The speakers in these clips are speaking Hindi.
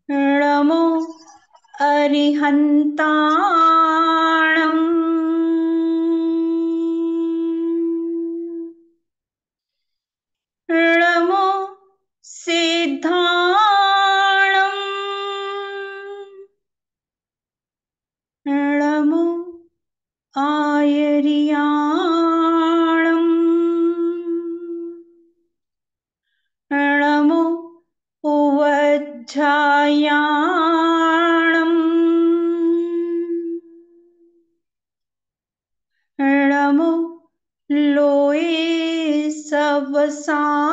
नमो अरिहन्ताणम् नमो सिद्धाणम् नमो आयर्याणम् नमो उवज्झायाणम् नमो लोये सवसाहुणम्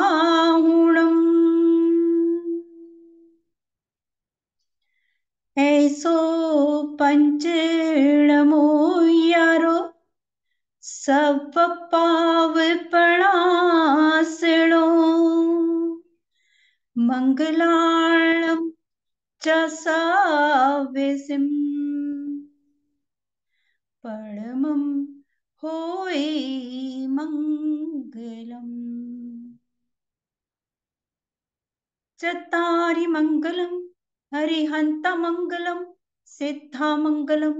ऐसो पंचणमो यारो सब पावपणासणो मंगलाणं च सावेसिम् परमं होय मंगलम् चत्तारि मंगलम् हरिहन्तमङ्गलं सिद्धामङ्गलं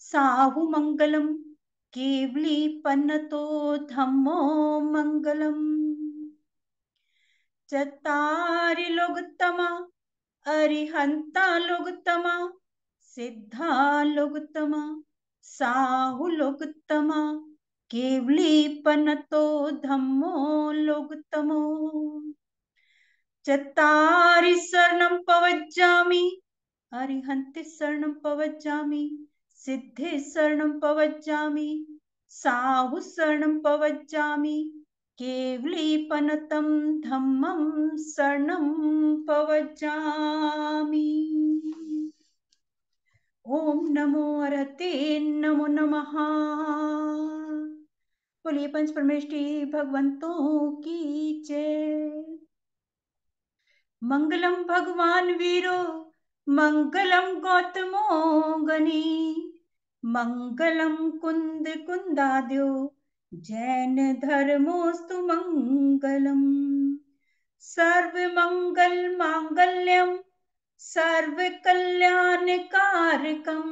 साहुमङ्गलं केवलीपन्नतो धम्मो मङ्गलम् चत्तारि लोकत्तमा अरिहन्ता लोकत्तमा सिद्धा लोकत्तमा साहु लोकत्तमा केवलीपन्नतो धम्मो लोकत्तमो चत्तारि शरणं पवज्जामि अरिहन्ति शरणं पवज्जामि सिद्धे शरणं पवज्जामि साहु शरणं पवज्जामि केवलीपनतं धम्मं शरणं पवज्जामि। ओम नमो अरहते नमो नमः। बोलिए पंच परमेष्टि भगवंतों की जय। मंगलम भगवान वीरो मंगलम गौतमो गनी मंगलम कुंद कुंदाद्यो जैन धर्मोस्तु मंगलम सर्व मंगल मांगल्यम सर्व कल्याणकारकम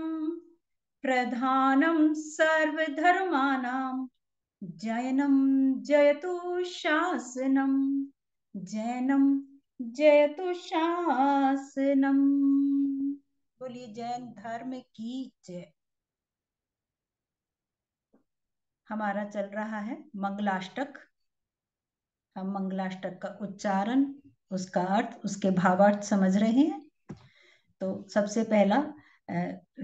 प्रधानम सर्वधर्मानां जैनम जयतु शासनम जैनम जयतु शासनम। बोलिए जैन धर्म की जय। हमारा चल रहा है मंगलाष्टक। हम मंगलाष्टक का उच्चारण, उसका अर्थ, उसके भावार्थ समझ रहे हैं। तो सबसे पहला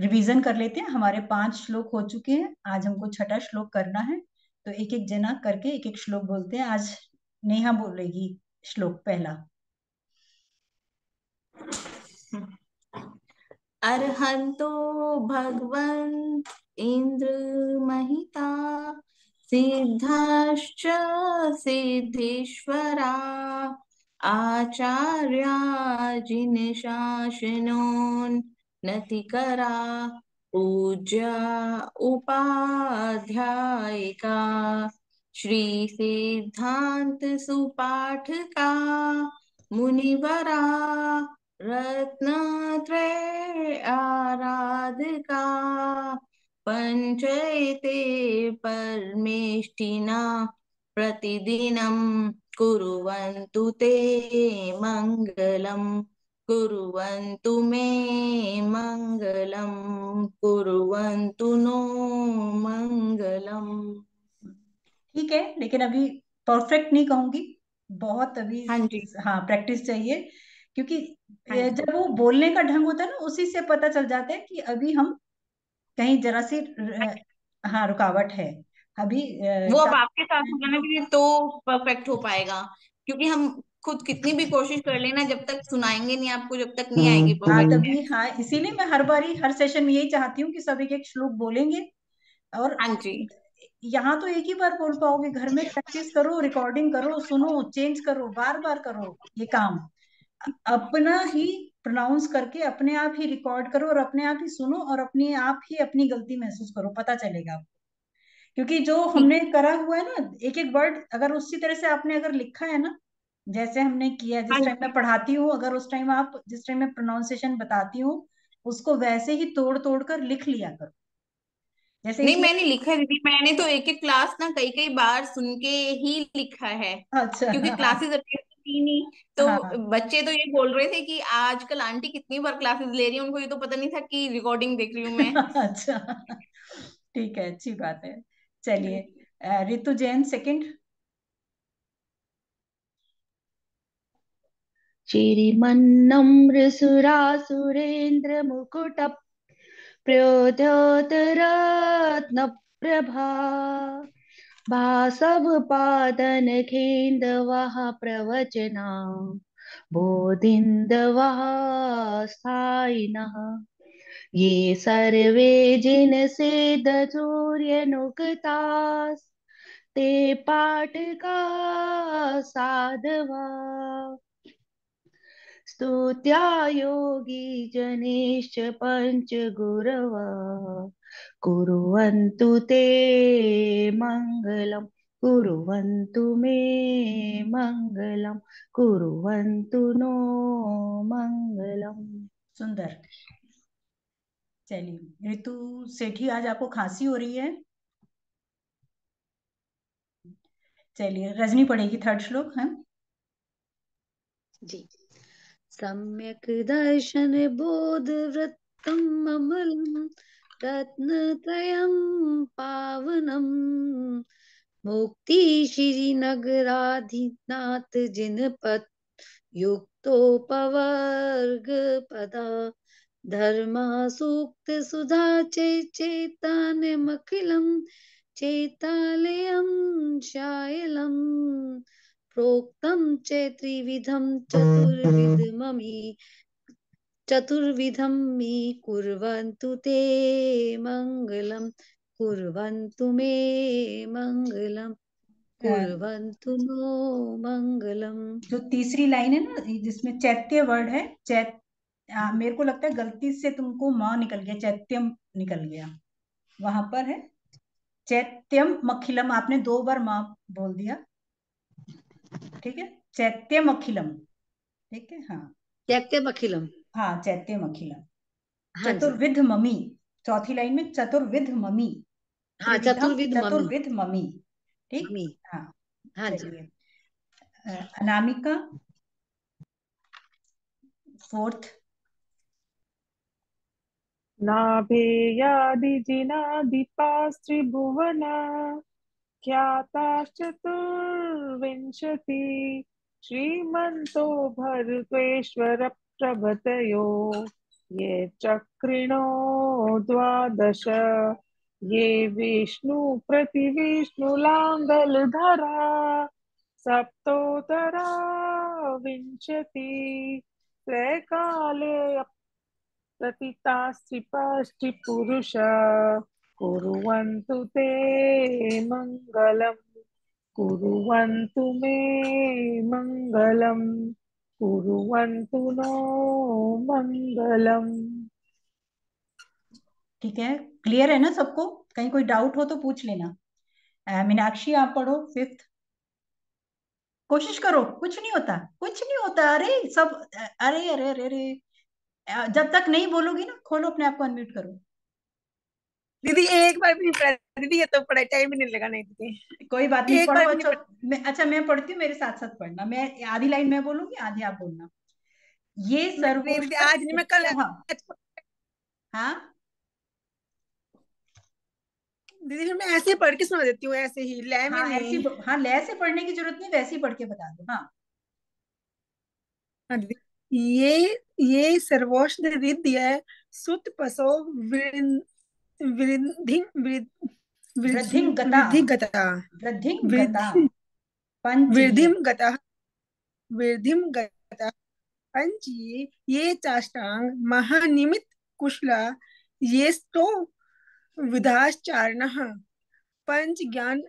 रिवीजन कर लेते हैं। हमारे 5 श्लोक हो चुके हैं, आज हमको 6ठा श्लोक करना है। तो एक एक जना करके एक एक श्लोक बोलते हैं। आज नेहा बोलेगी श्लोक पहला। अर्हन्तो भगवन् इन्द्रमहिता सिद्धाश्च सिद्धेश्वरा आचार्या जिनशासनोन्नतिकरा पूज्या उपाध्यायिका श्री सिद्धांत सुपाठका मुनिवरा रत्नत्रय आराधका पंचैते परमेष्टिना प्रतिदिनं कुर्वन्तु ते मंगलम् कुर्वन्तु मे मंगलम् कुर्वन्तु नो मंगलम्। ठीक है, लेकिन अभी परफेक्ट नहीं कहूंगी, बहुत अभी हाँ जी, हाँ प्रैक्टिस चाहिए, क्योंकि हाँ जी, जब वो बोलने का ढंग होता है ना, उसी से पता चल जाता है कि अभी हम कहीं जरा सी हाँ रुकावट है अभी। वो अब आपके साथ होगा ना कि तो परफेक्ट हो पाएगा, क्योंकि हम खुद कितनी भी कोशिश कर लेना, जब तक सुनाएंगे नहीं आपको, जब तक नहीं आएगी हाँ परफेक्ट। तभी, हाँ इसीलिए मैं हर बारी हर सेशन में यही चाहती हूँ कि सब एक एक श्लोक बोलेंगे। और हाँ जी, यहाँ तो एक ही बार बोल पाओगे, घर में प्रैक्टिस करो, रिकॉर्डिंग करो, सुनो, चेंज करो, बार बार करो ये काम। अपना ही प्रोनाउंस करके अपने आप ही रिकॉर्ड करो और अपने आप ही सुनो और अपने आप ही अपनी गलती महसूस करो, पता चलेगा आपको। क्योंकि जो ठीक। हमने करा हुआ है ना, एक एक वर्ड अगर उसी तरह से आपने अगर लिखा है ना, जैसे हमने किया, हाँ जिस टाइम मैं जी। पढ़ाती हूँ, अगर उस टाइम आप जिस टाइम मैं प्रोनाउंसिएशन बताती हूँ, उसको वैसे ही तोड़ तोड़ कर लिख लिया करो। जैसे नहीं, इसमें, मैंने लिखा है दीदी, मैंने तो एक एक क्लास ना कई कई बार सुन के ही लिखा है। अच्छा। क्योंकि हाँ क्लासेस अटेंड थी नहीं, तो हाँ। बच्चे तो ये बोल रहे थे कि आजकल आंटी कितनी बार क्लासेस ले रही है, उनको ये तो पता नहीं था कि रिकॉर्डिंग देख रही हूँ मैं। अच्छा, ठीक है, अच्छी बात है। चलिए, रितु जैन सेकंड। चिरिमन्नमृसुरासुरेन्द्रमुकुटः प्रद्योतरत्नप्रभा भासवपादनखेन्दवः प्रवचना बोधिन्दवः स्थायिनः ये सर्वे जिनसेदसूर्यनुक्तास्ते पाठका साधवा स्तुत्या योगी जनेश्च पञ्चगुरव कुर्वन्तु ते मङ्गलम् कुर्वन्तु मे मङ्गलम् कुर्वन्तु नो मङ्गलम्। सुंदर। चलिए ऋतु सेठी, आज आपको खांसी हो रही है। चलिए रजनी पढ़ेगी थर्ड श्लोक है। जी। सम्यक् दर्शन बोध वृत्तम् अमलम् रत्नत्रयम् पावनम् मुक्ति श्रीनगराधिनाथ जिनपत् युक्तोपवर्ग पदा धर्मा सूक्त सुधा चैतन्यमखिलम् चैतालयं शायलम् प्रोक्तं च त्रिविधं चतुर्विधं मे कुर्वन्तु ते मङ्गलं कुर्वन्तु मे मङ्गलं कुर्वन्तु नो मङ्गलम्। जो तीसरी लाइन है ना, जिसमें चैत्य वर्ड है, मेरे को लगता है गलती से तुमको माँ निकल गया, चैत्यम निकल गया। वहां पर है चैत्यम मखिलम, आपने 2 बार माँ बोल दिया। ठीक है, चैत्यम अखिलम। ठीक है, हाँ। त्यक्तमखिलम्। हाँ, चैत्यम अखिलम। हाँ जी। चतुर्विध ममी, चौथी लाइन में चतुर्विध ममी, हाँ, त्रिविधम चतुर्विध मम्मी। चतुर्विध ममी। ठीक। मम्मी। हाँ। हाँ जी। चलिए, अनामिका फोर्थ। नाभेयादिजिनादिपास्त्रिभुवना ख्याताश्चतुर्विंशति श्रीमन्तो भरतेश्वर प्रभृतयो ये चक्रिणो द्वादश ये विष्णु प्रतिविष्णुलाङ्गलधरा सप्तोतरा विंशति त्रैकाले प्रतितास्त्रिपुरुष कुर्वन्तु ते मङ्गलम् कुर्वन्तु मे मङ्गलम् कुर्वन्तु नो मङ्गलम्। ठीक है, क्लियर है ना सबको? कहीं कोई डाउट हो तो पूछ लेना। मीनाक्षी आप पढ़ो फिफ्थ। कोशिश करो, कुछ नहीं होता, कुछ नहीं होता। अरे सब, अरे अरे अरे अरे, जब तक नहीं बोलोगी ना, खोलो अपने आप को, अनम्यूट करो। दीदी एक बार भी नहीं पढ़ा दीदी, ये तो पढ़ाई टाइम ही नहीं लगा। नहीं दीदी, कोई बात नहीं, एक पढ़ो। बार भी नहीं अच्छा, पढ़ा। अच्छा मैं पढ़ती हूँ, मेरे साथ साथ पढ़ना। मैं आधी लाइन मैं बोलूंगी, आधी आप बोलना। ये नहीं दीदी, सर्वोष्टक आज नहीं, मैं कल। उत्तम। हाँ दीदी फिर मैं ऐसे ही पढ़ के सुना देती हूँ, ऐसे ही लय में हाँ, ऐसी, नहीं। हाँ, लय से पढ़ने की जरूरत नहीं, वैसी पढ़ के बता दो। हाँ। हाँ दीदी, ये सर्वोच्च रिद्ध है सुत पसो वृद्धि वृद्धिंगता, वृद्धि गता वृद्धिंगता वृद्धि पंच वृद्धिम ये। गता वृद्धिम गता पंच ये चाष्टांग महानिमित कुशला ये स्तो विधाश्चारणः पंच ज्ञान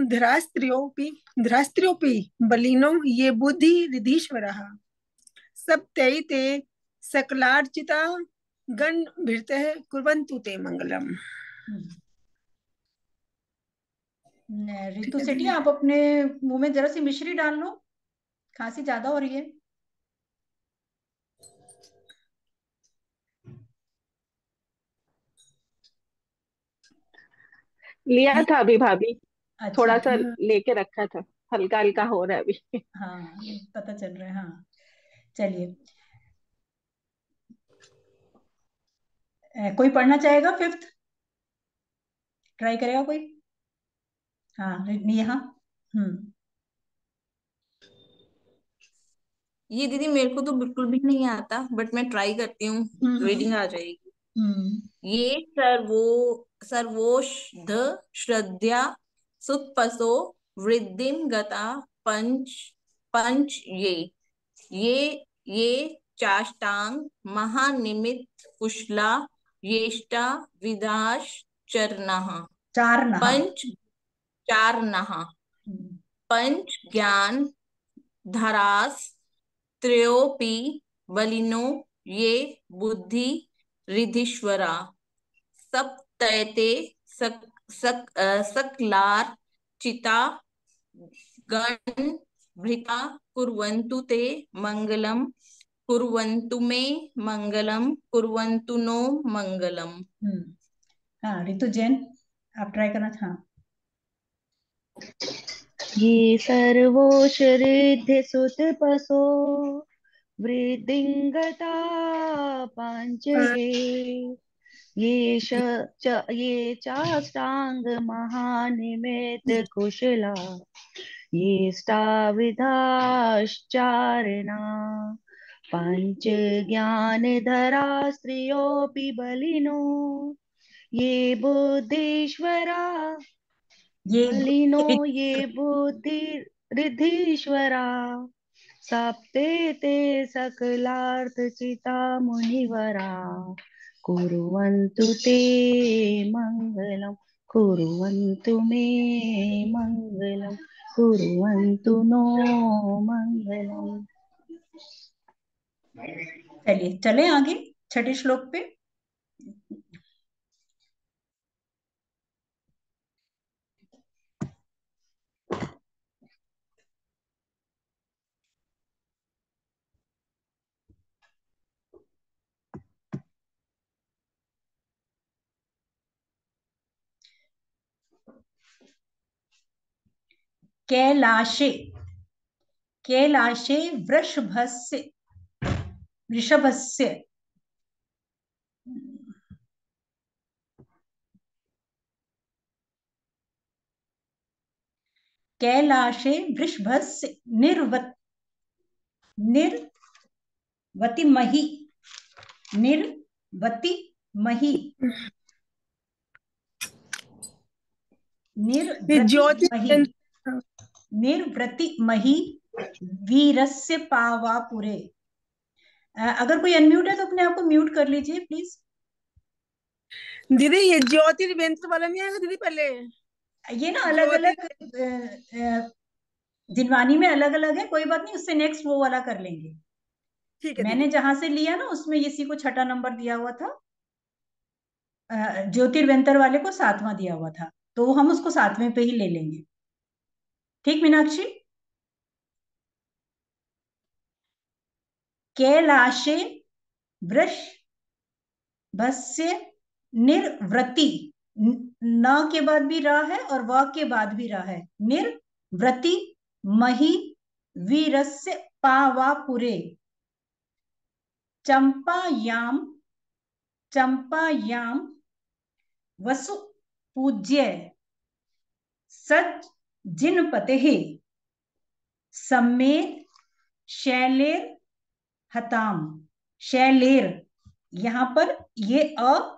धरास्त्रियोपि बलिनो ये बुद्धि रिधीश्वरः सप्तैते सकलार्चिता गण भिड़ते हैं कुर्वन्तु ते मंगलम। रितु है सेठी, दीदी। आप अपने मुंह में जरा सी मिश्री डाल लो, खांसी ज्यादा हो रही है। लिया था अभी भाभी, अच्छा थोड़ा सा अच्छा। लेके रखा था, हल्का हल्का हो रहा है अभी। हाँ, पता चल रहा है। हाँ, चलिए। कोई पढ़ना चाहेगा? फिफ्थ ट्राई करेगा कोई? हाँ, नेहा। हम्म। ये दीदी मेरे को तो बिल्कुल भी नहीं आता, बट मैं ट्राई करती हूँ, हम्म। रीडिंग आ जाएगी। हम्म। ये सर्वोषध श्रद्धा सुतपसो वृद्धिम गता पंच पंच ये चाष्टांग महानिमित कुशला येष्टा विदाश चरनः चार नहा। पंच चारनः हम्म। पंच ज्ञान धरास त्रयोपि बलिनो ये बुद्धि रिधिश्वरा सप्तैते सकलार चिता गण भृता कुर्वन्तु ते मंगलम कुर्वन्तु मे मंगलम कुर्वन्तु नो मंगलम। हाँ, रितु जैन, आप ट्राई करना। हाँ। ये सर्वोषरिद्धि सुतपसो वृद्धिंगता पंचये ये चाष्टांग महानिमित कुशला ये स्ताविधाश्चारणा पंच ज्ञानधरा स्त्रियोऽपि बलिनो ये बुद्धीश्वरा ये बलिनो ये बुद्धि रिद्धीश्वरा सप्ते ते सकलार्थचिता मुनिवरा कुर्वन्तु ते मङ्गलं कुर्वन्तु मे मङ्गलं कुर्वन्तु नो मङ्गलम्। चलिए, चले आगे छठे श्लोक पे। कैलाशे, कैलाशे वृषभस्य, ऋषभस्य, कैलाशे वृषभस्य निर्वति मही, निर्वति मही, ये निर्वृति ज्योति मही, निर्वृति मही वीरस्य पावापुरे। अगर कोई अनम्यूट है तो अपने आप को म्यूट कर लीजिए प्लीज। दीदी, ये ज्योतिर्विंत वाला नहीं आएगा दीदी पहले? ये ना अलग ज्योति अलग दिनवानी में अलग अलग है, कोई बात नहीं, उससे नेक्स्ट वो वाला कर लेंगे। ठीक है मैंने दीदी। जहां से लिया ना उसमें इसी को छठा नंबर दिया हुआ था, ज्योतिर्वेंतर वाले को सातवां दिया हुआ था, तो हम उसको सातवें पे ही ले लेंगे। ठीक मीनाक्षी? कैलाशे वृष भस्य निर्वृति, न के बाद भी रहा है और व के बाद भी रहा है, निर्वृति मही वीरस्य पावापुरे चंपायाम, चंपायाम वसु पूज्य सज जिनपते सम्मेद शैलेर हताम। शैलेर, यहां पर ये अ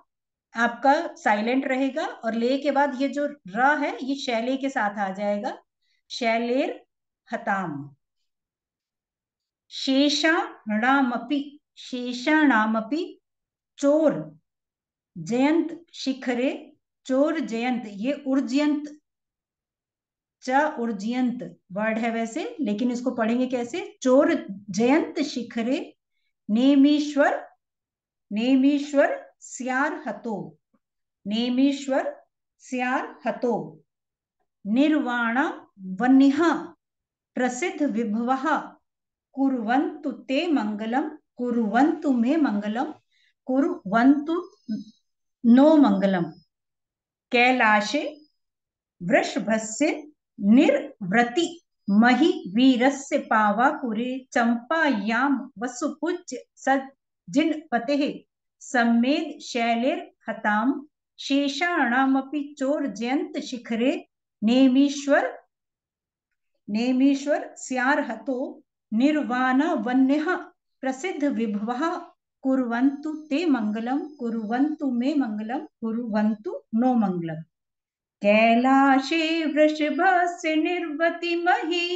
आपका साइलेंट रहेगा और ले के बाद ये जो र है ये शैले के साथ आ जाएगा। शैलेर हताम। शेषाणामपि, शेषाणामपि चोर जयंत शिखरे, चोर जयंत, ये उर्जयंत, च उर्जयंत वर्ड है वैसे, लेकिन इसको पढ़ेंगे कैसे? चोर जयंत शिखरे नेमीश्वर, नेमीश्वर स्यार हतो, नेमीश्वर स्यार हतो। निर्वाण वन्यः प्रसिद्ध विभवः कुर्वन्तु ते मंगलम, कुर्वन्तु मे मंगलम, कुर्वन्तु नो मंगलम। कैलाशे वृषभस्य निर्वृति महि वीरस्य पावापुरे चंपायां वसुपूज्य सज्जिनपतेः सम्मेद शैलेर्हतां शेषाणामपि चोर्जयन्त शिखरे नेमीश्वर, नेमीश्वर स्यार्हतो निर्वाण वन्यः प्रसिद्ध विभवः कुर्वन्तु ते मंगलम, कुर्वन्तु मे मंगलम, कुर्वन्तु नो मंगलम। कैलाशे वृषभस्य निर्वति मही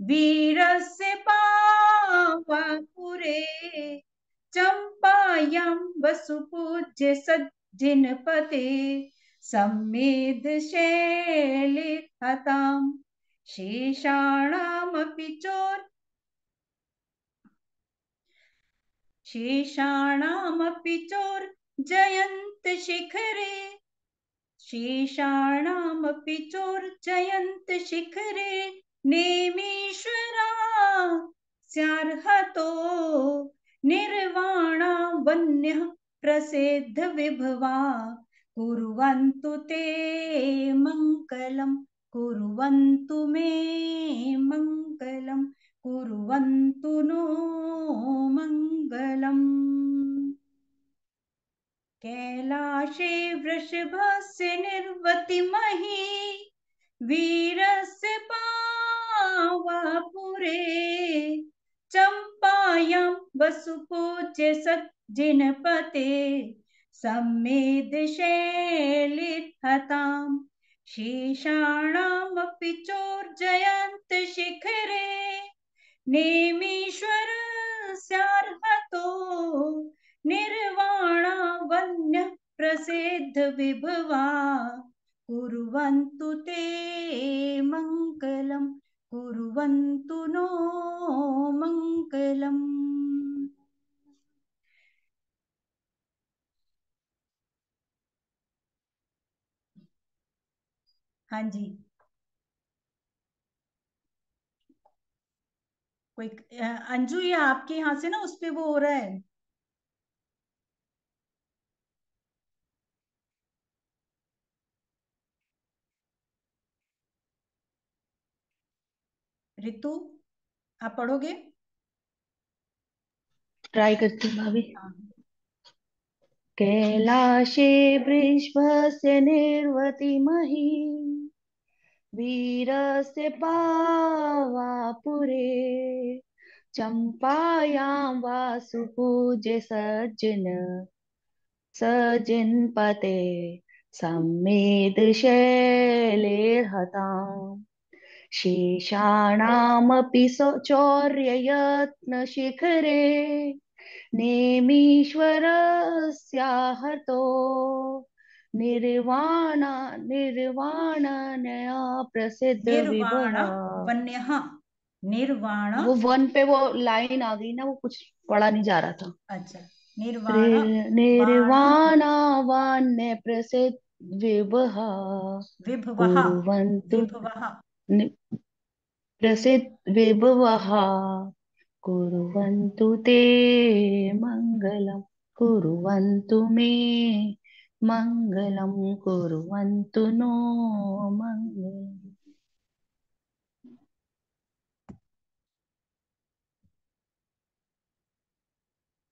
वीरस्य पावापुरे चंपायां वसुपूज्य सज्जिनपते सम्मेद शैलेर्हतां शेषाणामपि चोर्जयन्त शिखरे, शेषाणामपि चोर्जयन्त शिखरे नेमीश्वरा स्यार्हतो निर्वाणा वन्यः प्रसिद्ध विभवा कुर्वन्तु ते मंगलम, कुर्वन्तु मे मंगलम, कुर्वन्तु नो मंगलम। कैलाशे वृषभस्य निर्वति मही वीरस्य पावापुरे चंपायां वसुपूज्य सज्जिनपते सम्मेद शैलेर्हतां शेषाणामपि चोर्जयन्त शिखरे नेमीश्वर स्यार्हतो निर्वाणा वन्य प्रसिद्ध विभवा कुर्वन्तु ते मंगलम, कुर्वन्तु नो मंगलम। हाँ जी, कोई अंजू, ये आपके यहाँ से ना उस पे वो हो रहा है। रितु, आप पढ़ोगे? ट्राई करती हूँ भाभी। हाँ। कैलाशे वृषभस्य निर्वति मही वीरस्य पावापुरे चंपायां वासुपूज्य सज्जिनपते सम्मेद शैलेर्हतां शेषाणामपि चौर्ययत्नशिखरे नेमीश्वरस्याहतो निर्वाणनया प्रसिद्ध निर्वाण विभवा। वन्यः, निर्वाण, वो वन पे वो लाइन आ गई ना, वो कुछ पढ़ा नहीं जा रहा था। अच्छा, निर्वाण वाण निर्वाणावान्य प्रसिद्ध विभहा विभवः, कुर्वन्तु विभवः प्रसिद्ध विभवः कुर्वन्तु ते मङ्गलम्, कुर्वन्तु मे मङ्गलम्, कुर्वन्तु नो मङ्गलम्।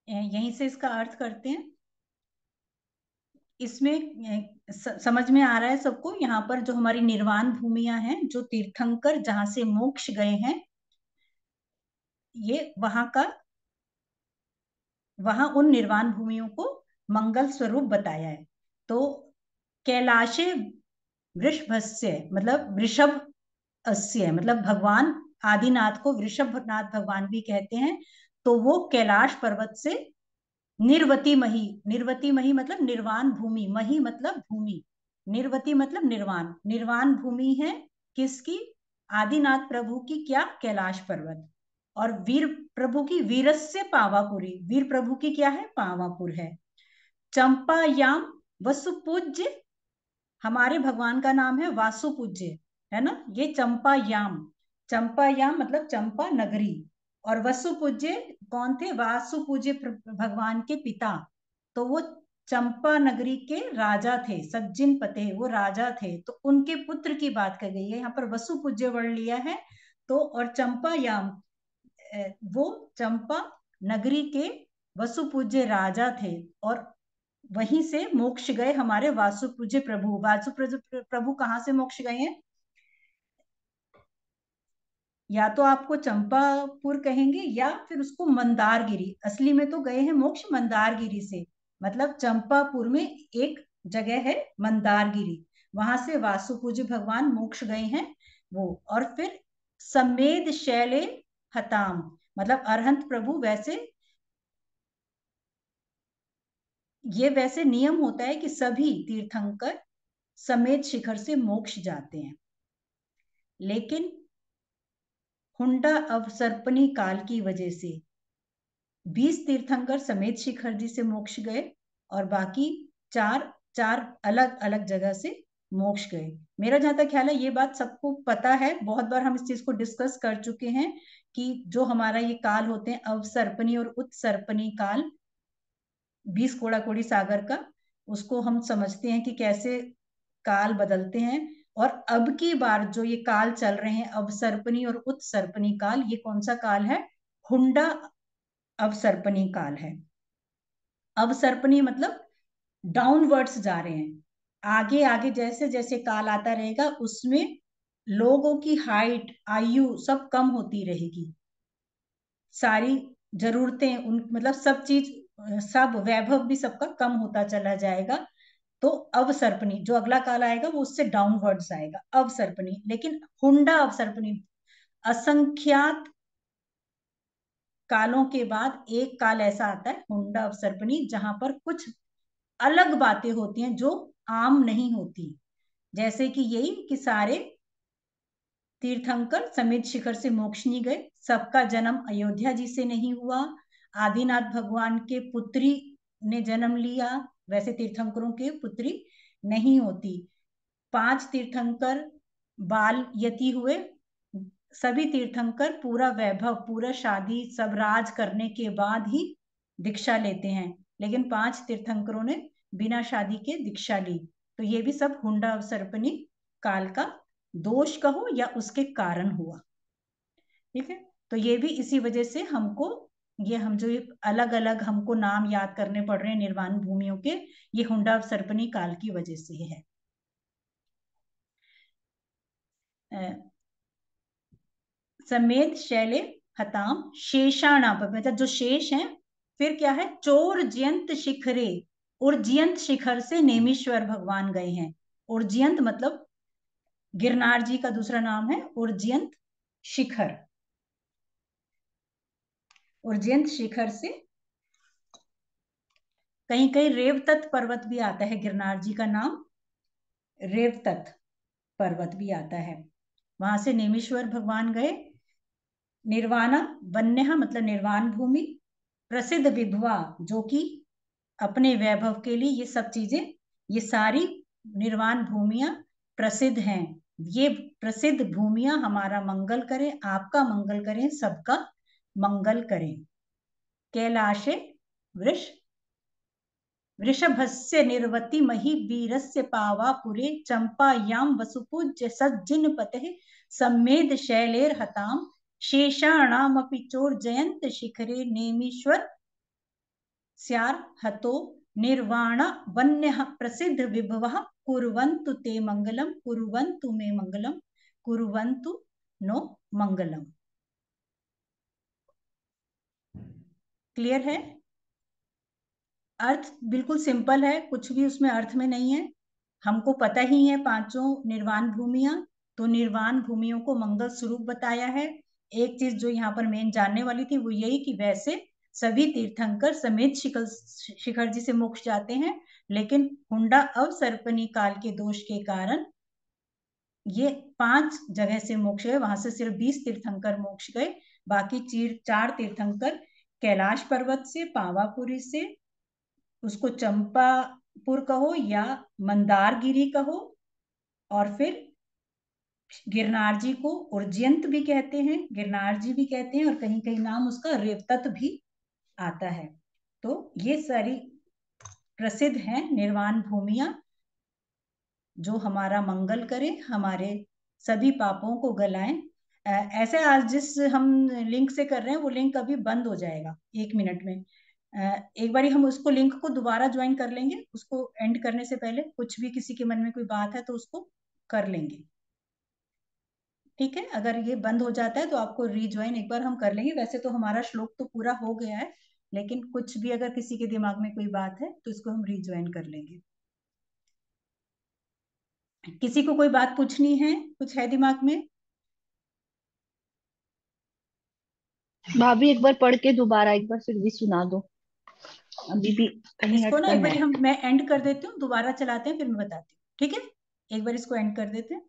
यहीं से इसका अर्थ करते हैं। इसमें समझ में आ रहा है सबको? यहाँ पर जो हमारी निर्वाण भूमियां हैं, जो तीर्थंकर जहां से मोक्ष गए हैं, ये वहां उन निर्वाण भूमियों को मंगल स्वरूप बताया है। तो कैलाशे वृषभस्य मतलब वृषभ अस्य, मतलब भगवान आदिनाथ को वृषभनाथ भगवान भी कहते हैं। तो वो कैलाश पर्वत से निर्वती मही, निर्वती मही मतलब निर्वाण भूमि, मही मतलब भूमि, निर्वती मतलब निर्वाण, निर्वाण भूमि है किसकी? आदिनाथ प्रभु की। क्या? कैलाश पर्वत। और वीर प्रभु की वीरस्य पावापुरी, वीर प्रभु की क्या है, पावापुर है। चंपायाम वसुपूज्य, हमारे भगवान का नाम है वासुपूज्य, है ना। ये चंपायाम, चंपायाम मतलब चंपा नगरी। और वसुपूज्य कौन थे, वासुपूज्य भगवान के पिता, तो वो चंपा नगरी के राजा थे, सज्जिन पते, वो राजा थे, तो उनके पुत्र की बात कर गई है यहाँ पर, वसुपूज्य वर्ण लिया है। तो और चंपायाम, वो चंपा नगरी के वसुपूज्य राजा थे, और वहीं से मोक्ष गए हमारे वासुपूज्य प्रभु। वासुपूज्य प्रभु कहाँ से मोक्ष गए हैं, या तो आपको चंपापुर कहेंगे या फिर उसको मंदारगिरी, असली में तो गए हैं मोक्ष मंदारगिरी से, मतलब चंपापुर में एक जगह है मंदारगिरी, वहां से वासुपूज्य भगवान मोक्ष गए हैं वो। और फिर समेद शैले हताम, मतलब अरहंत प्रभु, वैसे ये वैसे नियम होता है कि सभी तीर्थंकर समेत शिखर से मोक्ष जाते हैं, लेकिन हुंडा अवसर्पणी काल की वजह से 20 तीर्थंकर समेत शिखर जी से मोक्ष गए, और बाकी चार अलग अलग जगह से मोक्ष गए। मेरा जहां तक ख्याल है ये बात सबको पता है, बहुत बार हम इस चीज को डिस्कस कर चुके हैं कि जो हमारा ये काल होते हैं अवसर्पणी और उत्सर्पणी काल, 20 कोड़ा कोड़ी सागर का, उसको हम समझते हैं कि कैसे काल बदलते हैं। और अब की बार जो ये काल चल रहे हैं अवसर्पणी और उत्सर्पणी काल, ये कौन सा काल है, हुंडा अवसर्पणी काल है। अवसर्पणी मतलब डाउनवर्ड्स जा रहे हैं, आगे आगे जैसे जैसे काल आता रहेगा उसमें लोगों की हाइट, आयु सब कम होती रहेगी, सारी जरूरतें उन मतलब सब चीज, सब वैभव भी सबका कम होता चला जाएगा। तो अवसर्पणी जो अगला काल आएगा वो उससे डाउनवर्ड्स आएगा, अवसर्पणी। लेकिन हुंडा अवसर्पणी, असंख्यात कालों के बाद एक काल ऐसा आता है हुंडा अवसर्पणी, जहां पर कुछ अलग बातें होती हैं जो आम नहीं होती, जैसे कि यही कि सारे तीर्थंकर समेत शिखर से मोक्ष नहीं गए, सबका जन्म अयोध्या जी से नहीं हुआ, आदिनाथ भगवान के पुत्री ने जन्म लिया, वैसे तीर्थंकरों के पुत्री नहीं होती। 5 तीर्थंकर बाल यति हुए, सभी तीर्थंकर पूरा वैभव, पूरा शादी सब राज करने के बाद ही दीक्षा लेते हैं, लेकिन 5 तीर्थंकरों ने बिना शादी के दीक्षा ली। तो ये भी सब हुंडा अवसर्पणी काल का दोष कहो या उसके कारण हुआ, ठीक है। तो ये भी इसी वजह से हमको, ये हम जो अलग अलग हमको नाम याद करने पड़ रहे हैं निर्वाण भूमियों के, ये हुंडा अवसर्पणी काल की वजह से है। समेत शैले हताम शेषाणाम, मतलब जो शेष हैं। फिर क्या है, चोर जयंत शिखरे, उर्जयंत शिखर से नेमीश्वर भगवान गए हैं। उर्जयंत मतलब गिरनार जी का दूसरा नाम है उर्जयंत शिखर, उर्जयंत शिखर से कहीं कहीं रेवतत पर्वत भी आता है, गिरनार जी का नाम रेवतत पर्वत भी आता है, वहां से नेमीश्वर भगवान गए। निर्वाणा वन्य मतलब निर्वाण भूमि, प्रसिद्ध विभवा जो कि अपने वैभव के लिए ये सब चीजें, ये सारी निर्वाण भूमियां प्रसिद्ध हैं। ये प्रसिद्ध भूमियां हमारा मंगल करें, आपका मंगल करें, सबका मंगल करें। कैलाशे वृष वृषभस्य निर्वति मही वीरस्य पावापुरे चंपायां वसुपूज्य सज्जिनपते सम्मेद शैलेर हताम शेषाणामपि चोर्जयंत शिखरे नेमीश्वर स्यार हतो निर्वाण वन्यः प्रसिद्ध विभवः कुर्वन्तु ते मंगलम, कुर्वन्तु मे मंगलम, कुर्वन्तु नो मंगलम। क्लियर है? अर्थ बिल्कुल सिंपल है, कुछ भी उसमें अर्थ में नहीं है। हमको पता ही है पांचों निर्वाण भूमियां, तो निर्वाण भूमियों को मंगल स्वरूप बताया है। एक चीज जो यहाँ पर मेन जानने वाली थी वो यही कि वैसे सभी तीर्थंकर समेत शिखर जी से मोक्ष जाते हैं, लेकिन हुंडा अवसर्पणी काल के दोष के कारण ये 5 जगह से मोक्ष गए, वहां से सिर्फ 20 तीर्थंकर मोक्ष गए, बाकी चार तीर्थंकर कैलाश पर्वत से, पावापुरी से, उसको चंपापुर कहो या मंदारगिरी कहो, और फिर गिरनार जी को उज्जैंत भी कहते हैं, गिरनार जी भी कहते हैं, और कहीं कहीं नाम उसका रेवतत भी आता है। तो ये सारी प्रसिद्ध हैं निर्वाण भूमियां, जो हमारा मंगल करे, हमारे सभी पापों को गलाएं। ऐसे आज जिस हम लिंक से कर रहे हैं वो लिंक अभी बंद हो जाएगा 1 मिनट में। एक बारी हम उसको लिंक को दोबारा ज्वाइन कर लेंगे, उसको एंड करने से पहले कुछ भी किसी के मन में कोई बात है तो उसको कर लेंगे, ठीक है। अगर ये बंद हो जाता है तो आपको रीज्वाइन एक बार हम कर लेंगे। वैसे तो हमारा श्लोक तो पूरा हो गया है, लेकिन कुछ भी अगर किसी के दिमाग में कोई बात है तो इसको हम रीज्वाइन कर लेंगे। किसी को कोई बात पूछनी है, कुछ है दिमाग में? भाभी एक बार पढ़ के दोबारा एक बार फिर भी सुना दो, अभी भी कहीं इसको ना एक अटकन बार है। मैं एंड कर देती हूँ, दोबारा चलाते हैं, फिर मैं बताती हूँ, ठीक है। एक बार इसको एंड कर देते हैं।